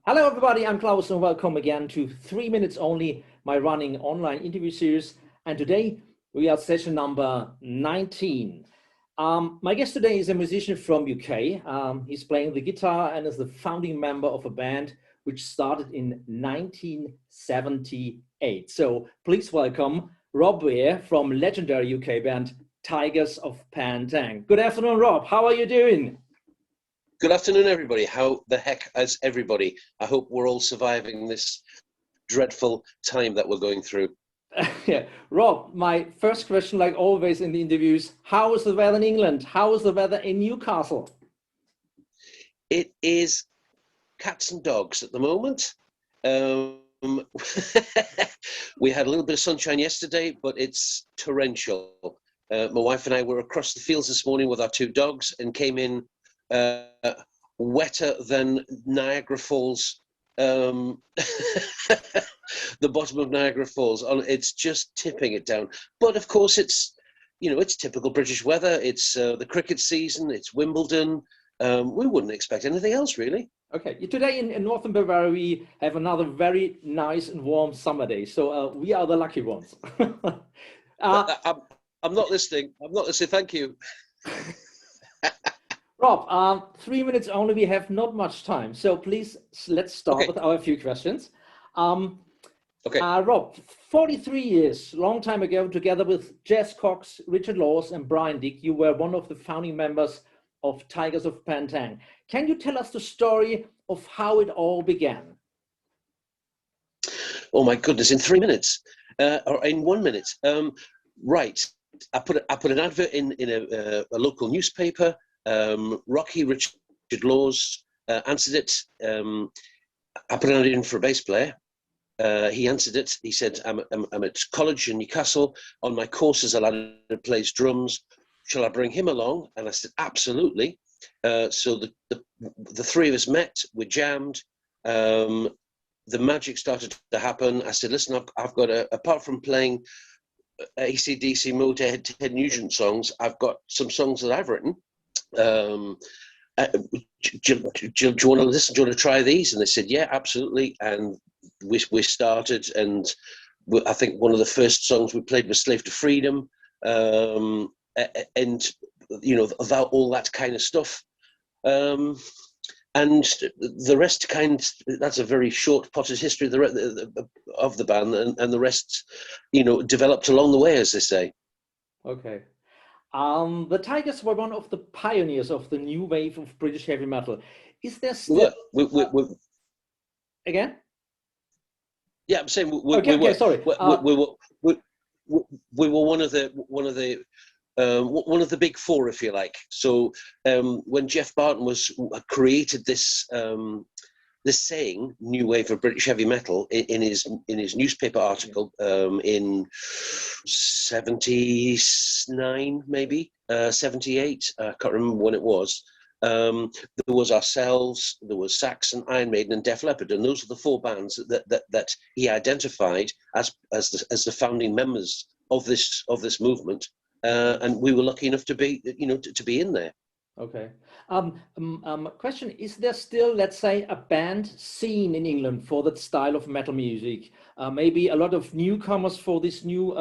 Hello everybody, I'm Klaus and welcome again to 3 Minutes Only, my running online interview series. And today we are session number 19. My guest today is a musician from UK. He's playing the guitar and is the founding member of a band which started in 1978. So please welcome ROBB WEIR from legendary UK band TYGERS of Pan Tang. Good afternoon, Rob. How are you doing? Good afternoon, everybody. How the heck is everybody? I hope we're all surviving this dreadful time that we're going through. Yeah, Rob, my first question, like always in the interviews, how is the weather in England? How is the weather in Newcastle? It is cats and dogs at the moment. We had a little bit of sunshine yesterday, but it's torrential. My wife and I were across the fields this morning with our two dogs and came in wetter than Niagara Falls, the bottom of Niagara Falls. It's just tipping it down. But of course, it's typical British weather. It's the cricket season. It's Wimbledon. We wouldn't expect anything else, really. Okay, today in northern Bavaria we have another very nice and warm summer day. So we are the lucky ones. I'm not listening. I'm not listening. Thank you. Rob, 3 minutes only, we have not much time. So please, let's start with our few questions. Rob, 43 years, long time ago, together with Jess Cox, Richard Laws and Brian Dick, you were one of the founding members of TYGERS of Pan Tang. Can you tell us the story of how it all began? Oh my goodness, in 3 minutes, or in 1 minute. Right, I put an advert in a local newspaper. Rocky, Richard Laws answered it. I put it in for a bass player. He answered it. He said, I'm at college in Newcastle. On my courses, a lad who plays drums. Shall I bring him along? And I said, absolutely. So the three of us met, we jammed. The magic started to happen. I said, listen, I've got apart from playing AC/DC Motorhead, Ted Nugent songs, I've got some songs that I've written. Do you want to listen? Do you want to try these? And they said, yeah, absolutely. And we started, and I think one of the first songs we played was "Slave to Freedom," and about all that kind of stuff. And the rest that's a very short potted history of the band, and the rest, developed along the way, as they say. Okay. The TYGERS were one of the pioneers of the new wave of British heavy metal. Is there still... Again? Yeah, I'm saying sorry. We were one of the big four, if you like. So when Jeff Barton created this saying, "New Wave of British Heavy Metal," in his newspaper article in 79, maybe 78. I can't remember when it was. There was ourselves, there was Saxon, Iron Maiden, and Def Leppard, and those are the four bands that he identified as the founding members of this movement. And we were lucky enough to be in there. Okay. Question: is there still, let's say, a band scene in England for that style of metal music? Maybe a lot of newcomers for this new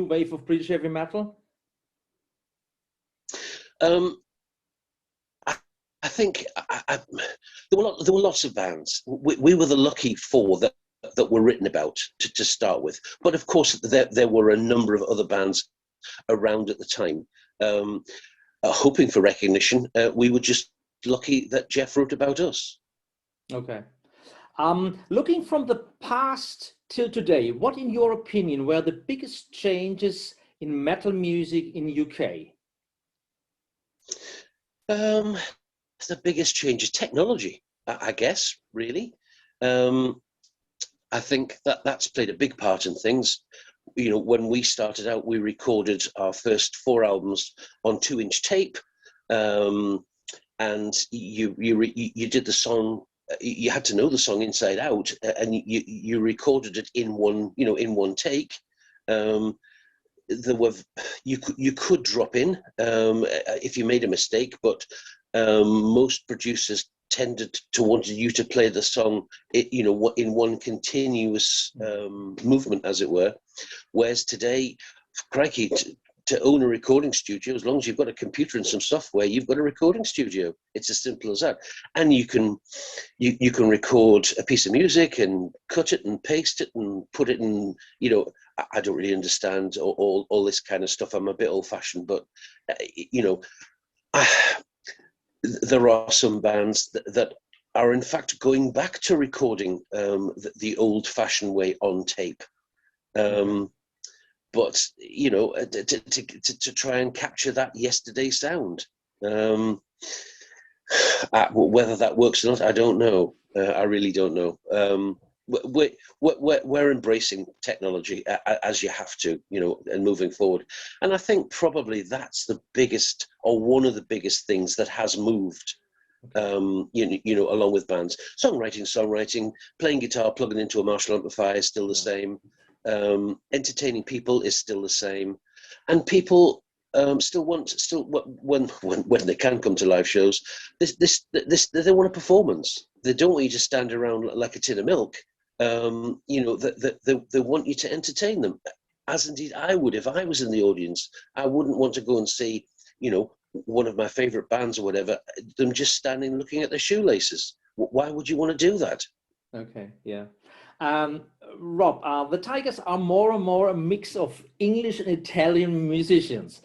wave of British heavy metal. I think there were lots of bands. We were the lucky four that were written about to start with. But of course, there were a number of other bands around at the time. Hoping for recognition, we were just lucky that Jeff wrote about us. Okay. Looking from the past till today, what, in your opinion, were the biggest changes in metal music in UK? The biggest change is technology, I guess, really. I think that's played a big part in things. When we started out, we recorded our first 4 albums on 2-inch tape, and you did the song. You had to know the song inside out, and you recorded it in one take. You could drop in if you made a mistake, but most producers tended to want you to play the song, you know, in one continuous movement, as it were. Whereas today, crikey, to own a recording studio, as long as you've got a computer and some software, you've got a recording studio. It's as simple as that. And you can record a piece of music and cut it and paste it and put it in, you know, I don't really understand all this kind of stuff. I'm a bit old-fashioned, but, you know, there are some bands that are in fact going back to recording the old-fashioned way on tape. But, you know, to try and capture that yesterday sound. Whether that works or not, I don't know. I really don't know. We're embracing technology as you have to, you know, and moving forward. And I think probably that's the biggest, or one of the biggest things that has moved, you know, along with bands. Songwriting, playing guitar, plugging into a Marshall amplifier is still the same. Entertaining people is still the same, and people still when they can come to live shows, they want a performance. They don't want you to stand around like a tin of milk. You know, they want you to entertain them, as indeed I would if I was in the audience. I wouldn't want to go and see, you know, one of my favorite bands or whatever, them just standing looking at their shoelaces. Why would you want to do that? Okay, yeah. Rob, the Tigers are more and more a mix of English and Italian musicians.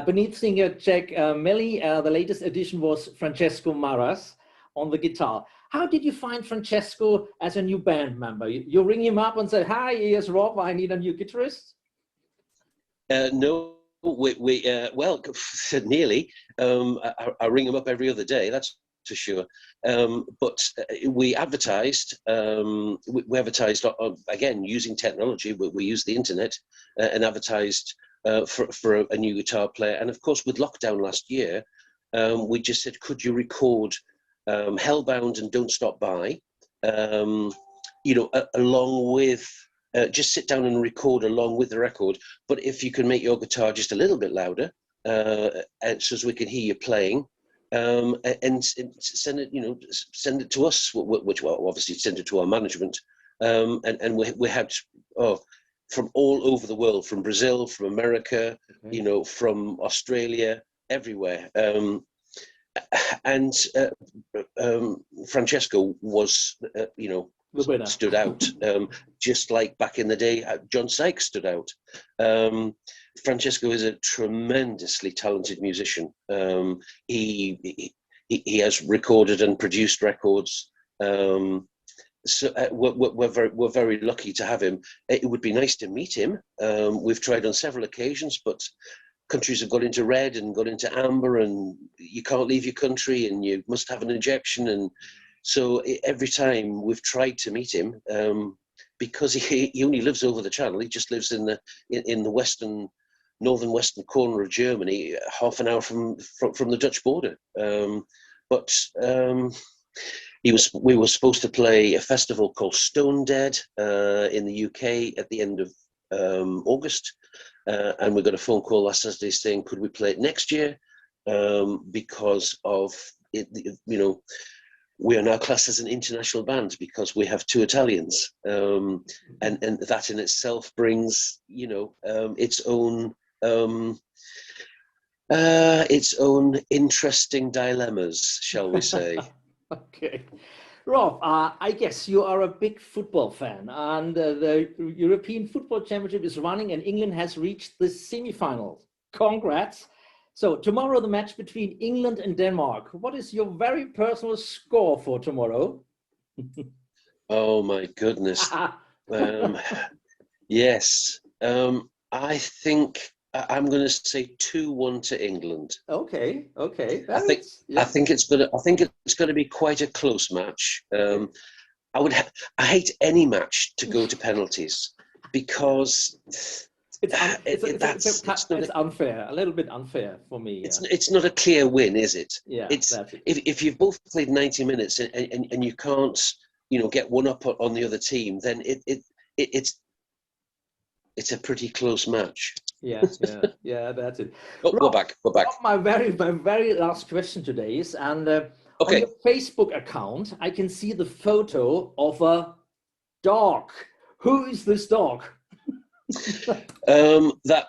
Beneath singer Jack Melly, the latest addition was Francesco Marras on the guitar. How did you find Francesco as a new band member? You ring him up and say, "Hi, here's Rob, I need a new guitarist"? No, well, nearly. I ring him up every other day, that's for sure. But we advertised. We advertised again using technology. We used the internet and advertised for a new guitar player. And of course, with lockdown last year, we just said, "Could you record Hellbound and Don't Stop By?" You know, along with. Just sit down and record along with the record, but if you can make your guitar just a little bit louder, and so as we can hear you playing, and send it, you know, send it to us, which well, obviously send it to our management, and we had from all over the world, from Brazil, from America, you know, from Australia, everywhere, and Francesco was, you know. Stood out, just like back in the day, John Sykes stood out. Francesco is a tremendously talented musician. He has recorded and produced records. So we're very lucky to have him. It would be nice to meet him. We've tried on several occasions, but countries have got into red and got into amber, and you can't leave your country, and you must have an injection. And so every time we've tried to meet him, because he only lives over the channel. He just lives in the northern western corner of Germany, half an hour from the Dutch border. But we were supposed to play a festival called Stone Dead in the UK at the end of August, and we got a phone call last Saturday saying, could we play it next year, because of it, you know. We are now classed as an international band because we have 2 Italians, and that in itself brings, you know, its own interesting dilemmas, shall we say? Okay, Rob, I guess you are a big football fan, and the European Football Championship is running, and England has reached the semi-finals. Congrats! So tomorrow, the match between England and Denmark. What is your very personal score for tomorrow? Oh my goodness! Yes, I think I'm going to say 2-1 to England. Okay. I think it's going to be quite a close match. I hate any match to go to penalties because. It's unfair, a little bit unfair for me. Yeah. It's not a clear win, is it? Yeah. If you've both played 90 minutes and you can't, you know, get one up on the other team, then it's a pretty close match. Yeah, that's it. Rob, we're back. My very last question today is, and On Okay. your Facebook account, I can see the photo of a dog. Who is this dog? That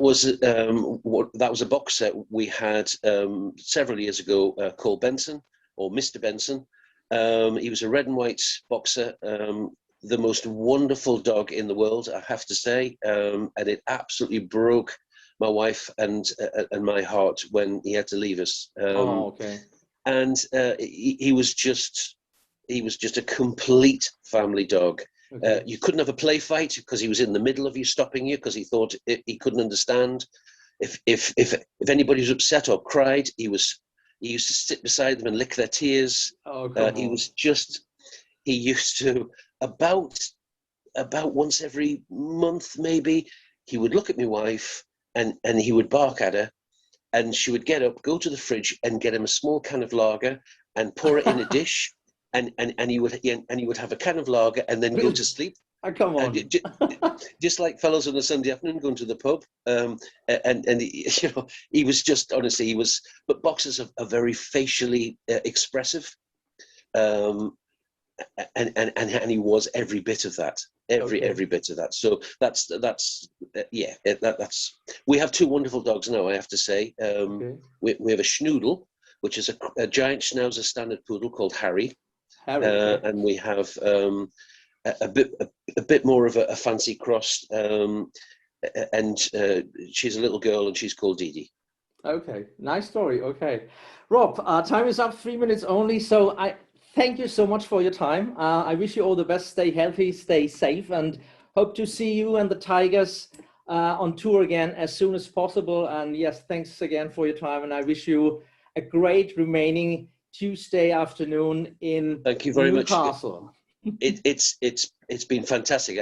was a box set we had several years ago called Benson, or Mr. Benson. He was a red and white boxer, the most wonderful dog in the world, I have to say, and it absolutely broke my wife and my heart when he had to leave us. Oh, okay. And he was just a complete family dog. Okay. You couldn't have a play fight because he was in the middle of you, stopping you because he thought he couldn't understand. If anybody was upset or cried, he used to sit beside them and lick their tears. Oh, come on. He used to about once every month maybe, he would look at my wife and he would bark at her, and she would get up, go to the fridge and get him a small can of lager and pour it in a dish. And he would have a can of lager and then go to sleep. Oh, come on. Just like fellows on a Sunday afternoon going to the pub. And he was just, honestly, but boxers are very facially expressive. And he was every bit of that, every bit of that. So that's we have two wonderful dogs now, I have to say. We have a schnoodle, which is a giant schnauzer standard poodle called Harry. And we have a bit more of a fancy cross, and she's a little girl and she's called Dee Dee. Okay, nice story. Okay, Rob, time is up, 3 minutes only. So I thank you so much for your time. I wish you all the best. Stay healthy, stay safe, and hope to see you and the Tigers on tour again as soon as possible. And yes, thanks again for your time. And I wish you a great remaining Tuesday afternoon in Thank you very Newcastle. It's been fantastic.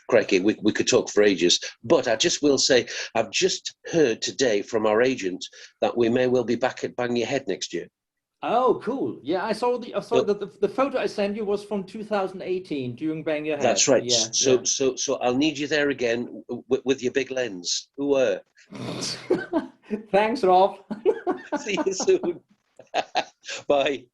Crikey, we could talk for ages, but I just will say I've just heard today from our agent that we may well be back at Bang Your Head next year. Oh, cool! Yeah, I saw the photo I sent you was from 2018 during Bang Your Head. That's right. Yeah, so I'll need you there again with your big lens. Thanks, Rob. See you soon. Bye.